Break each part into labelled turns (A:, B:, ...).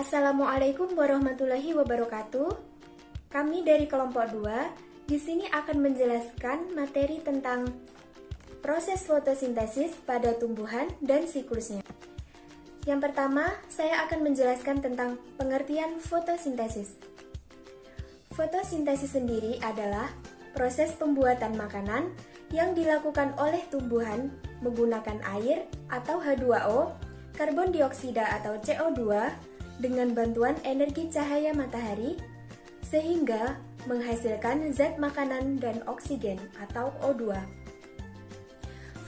A: Assalamualaikum warahmatullahi wabarakatuh. Kami dari kelompok 2 di sini akan menjelaskan materi tentang proses fotosintesis pada tumbuhan dan siklusnya. Yang pertama, saya akan menjelaskan tentang pengertian fotosintesis. Fotosintesis sendiri adalah proses pembuatan makanan yang dilakukan oleh tumbuhan menggunakan air atau H2O, karbon dioksida atau CO2 dengan bantuan energi cahaya matahari sehingga menghasilkan zat makanan dan oksigen atau O2.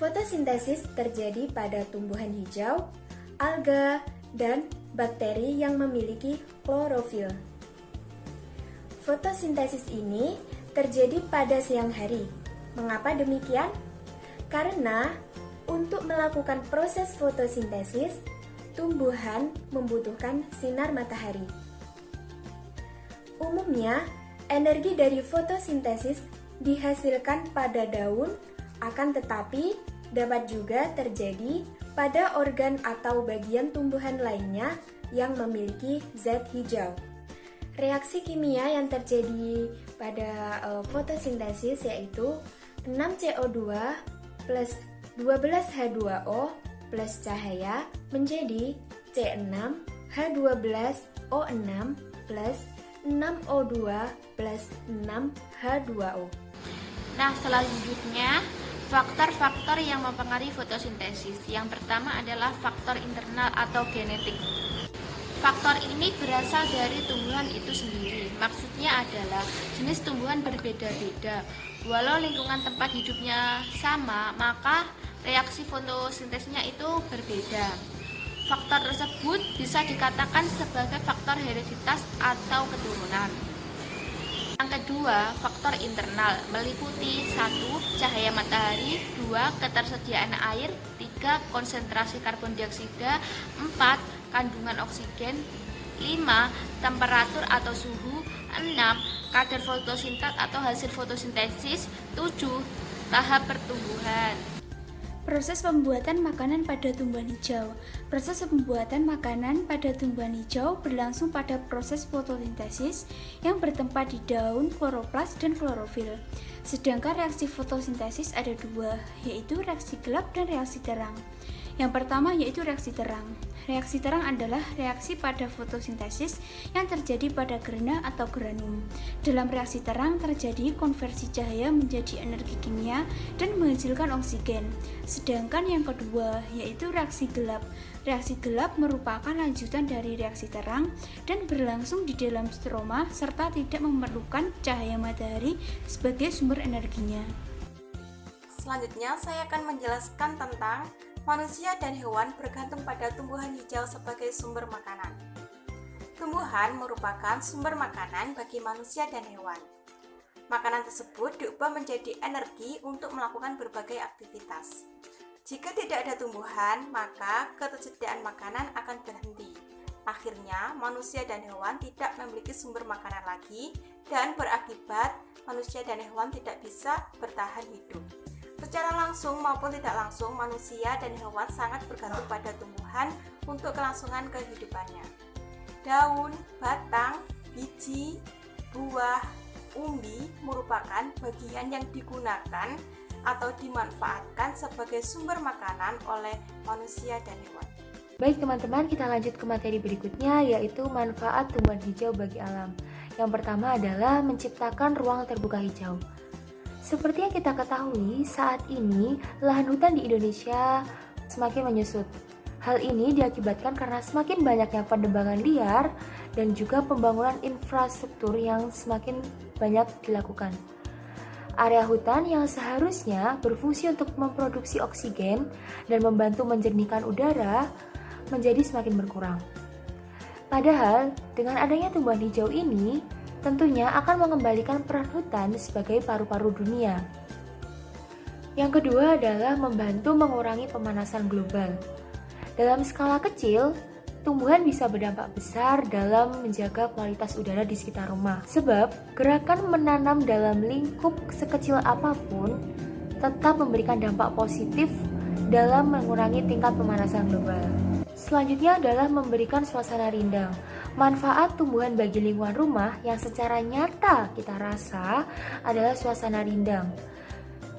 A: Fotosintesis terjadi pada tumbuhan hijau, alga, dan bakteri yang memiliki klorofil. Fotosintesis ini terjadi pada siang hari. Mengapa demikian? Karena untuk melakukan proses fotosintesis, tumbuhan membutuhkan sinar matahari. Umumnya, energi dari fotosintesis dihasilkan pada daun, akan tetapi dapat juga terjadi pada organ atau bagian tumbuhan lainnya yang memiliki zat hijau. Reaksi kimia yang terjadi pada fotosintesis yaitu 6CO2 plus 12H2O plus cahaya menjadi C6H12O6 plus 6O2 plus 6H2O.
B: Nah, selanjutnya faktor-faktor yang mempengaruhi fotosintesis. Yang pertama adalah faktor internal atau genetik. Faktor ini berasal dari tumbuhan itu sendiri. Maksudnya adalah jenis tumbuhan berbeda-beda. Walau lingkungan tempat hidupnya sama, maka reaksi fotosintesnya itu berbeda. Faktor tersebut bisa dikatakan sebagai faktor hereditas atau keturunan. Yang kedua, faktor internal meliputi 1. Cahaya matahari, 2. Ketersediaan air, 3. Konsentrasi karbon dioksida, 4. Kandungan oksigen, 5. Temperatur atau suhu, 6. Kadar fotosintat atau hasil fotosintesis, 7. Tahap pertumbuhan.
C: Proses pembuatan makanan pada tumbuhan hijau. Proses pembuatan makanan pada tumbuhan hijau berlangsung pada proses fotosintesis yang bertempat di daun, kloroplas, dan klorofil. Sedangkan reaksi fotosintesis ada dua, yaitu reaksi gelap dan reaksi terang. Yang pertama yaitu reaksi terang. Reaksi terang adalah reaksi pada fotosintesis yang terjadi pada gerena atau granum. Dalam reaksi terang terjadi konversi cahaya menjadi energi kimia dan menghasilkan oksigen. Sedangkan yang kedua yaitu reaksi gelap. Reaksi gelap merupakan lanjutan dari reaksi terang dan berlangsung di dalam stroma serta tidak memerlukan cahaya matahari sebagai sumber energinya.
D: Selanjutnya saya akan menjelaskan tentang manusia dan hewan bergantung pada tumbuhan hijau sebagai sumber makanan. Tumbuhan merupakan sumber makanan bagi manusia dan hewan. Makanan tersebut diubah menjadi energi untuk melakukan berbagai aktivitas. Jika tidak ada tumbuhan, maka ketersediaan makanan akan berhenti. Akhirnya, manusia dan hewan tidak memiliki sumber makanan lagi dan berakibat manusia dan hewan tidak bisa bertahan hidup. Secara langsung maupun tidak langsung, manusia dan hewan sangat bergantung pada tumbuhan untuk kelangsungan kehidupannya. Daun, batang, biji, buah, umbi merupakan bagian yang digunakan atau dimanfaatkan sebagai sumber makanan oleh manusia dan hewan.
E: Baik teman-teman, kita lanjut ke materi berikutnya, yaitu manfaat tumbuhan hijau bagi alam. Yang pertama adalah menciptakan ruang terbuka hijau. Seperti yang kita ketahui, saat ini lahan hutan di Indonesia semakin menyusut. Hal ini diakibatkan karena semakin banyaknya penebangan liar dan juga pembangunan infrastruktur yang semakin banyak dilakukan. Area hutan yang seharusnya berfungsi untuk memproduksi oksigen dan membantu menjernihkan udara menjadi semakin berkurang. Padahal, dengan adanya tumbuhan hijau ini, tentunya akan mengembalikan peran hutan sebagai paru-paru dunia. Yang kedua adalah membantu mengurangi pemanasan global. Dalam skala kecil, tumbuhan bisa berdampak besar dalam menjaga kualitas udara di sekitar rumah. Sebab, gerakan menanam dalam lingkup sekecil apapun tetap memberikan dampak positif dalam mengurangi tingkat pemanasan global. Selanjutnya adalah memberikan suasana rindang. Manfaat tumbuhan bagi lingkungan rumah yang secara nyata kita rasa adalah suasana rindang.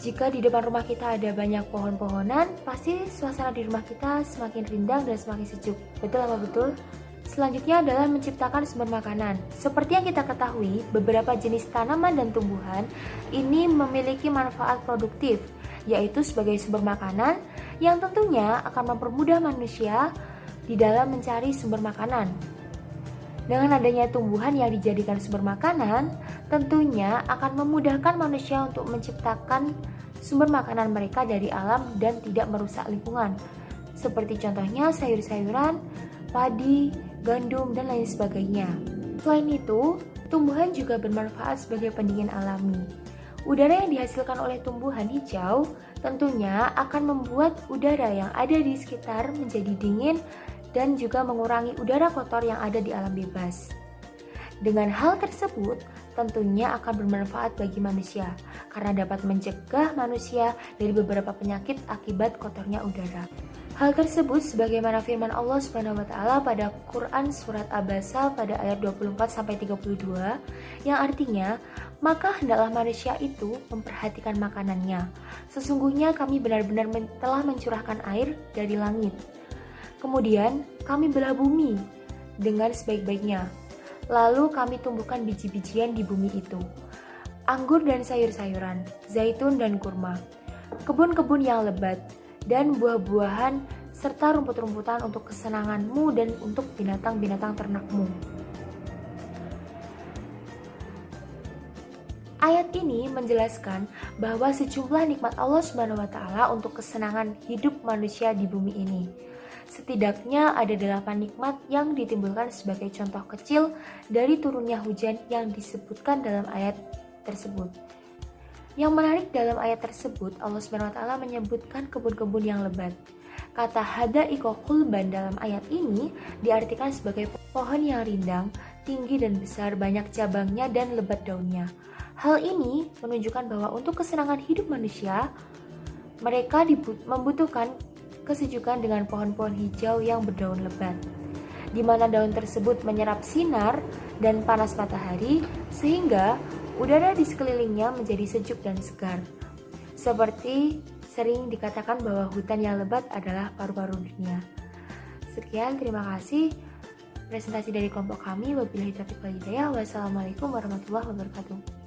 E: Jika di depan rumah kita ada banyak pohon-pohonan, pasti suasana di rumah kita semakin rindang dan semakin sejuk. Betul apa betul? Selanjutnya adalah menciptakan sumber makanan. Seperti yang kita ketahui, beberapa jenis tanaman dan tumbuhan ini memiliki manfaat produktif, yaitu sebagai sumber makanan yang tentunya akan mempermudah manusia di dalam mencari sumber makanan. Dengan adanya tumbuhan yang dijadikan sumber makanan, tentunya akan memudahkan manusia untuk menciptakan sumber makanan mereka dari alam dan tidak merusak lingkungan. Seperti contohnya sayur-sayuran, padi, gandum, dan lain sebagainya. Selain itu, tumbuhan juga bermanfaat sebagai pendingin alami. Udara yang dihasilkan oleh tumbuhan hijau tentunya akan membuat udara yang ada di sekitar menjadi dingin dan juga mengurangi udara kotor yang ada di alam bebas. Dengan hal tersebut, tentunya akan bermanfaat bagi manusia karena dapat mencegah manusia dari beberapa penyakit akibat kotornya udara. Hal tersebut sebagaimana firman Allah SWT pada Quran surat Abasa pada ayat 24-32 yang artinya, maka hendaklah manusia itu memperhatikan makanannya. Sesungguhnya kami benar-benar telah mencurahkan air dari langit. Kemudian kami belah bumi dengan sebaik-baiknya. Lalu kami tumbuhkan biji-bijian di bumi itu, anggur dan sayur-sayuran, zaitun dan kurma, kebun-kebun yang lebat, dan buah-buahan, serta rumput-rumputan untuk kesenanganmu dan untuk binatang-binatang ternakmu. Ayat ini menjelaskan bahwa sejumlah nikmat Allah SWT untuk kesenangan hidup manusia di bumi ini. Setidaknya ada 8 nikmat yang ditimbulkan sebagai contoh kecil dari turunnya hujan yang disebutkan dalam ayat tersebut. Yang menarik dalam ayat tersebut, Allah SWT menyebutkan kebun-kebun yang lebat. Kata hadaiqo khulban dalam ayat ini diartikan sebagai pohon yang rindang, tinggi dan besar, banyak cabangnya dan lebat daunnya. Hal ini menunjukkan bahwa untuk kesenangan hidup manusia, mereka membutuhkan kesejukan dengan pohon-pohon hijau yang berdaun lebat, di mana daun tersebut menyerap sinar dan panas matahari sehingga udara di sekelilingnya menjadi sejuk dan segar. Seperti sering dikatakan bahwa hutan yang lebat adalah paru-paru dunia. Sekian, terima kasih presentasi dari kelompok kami. Wabillahi taufiq wal hidayah. Wassalamualaikum warahmatullahi wabarakatuh.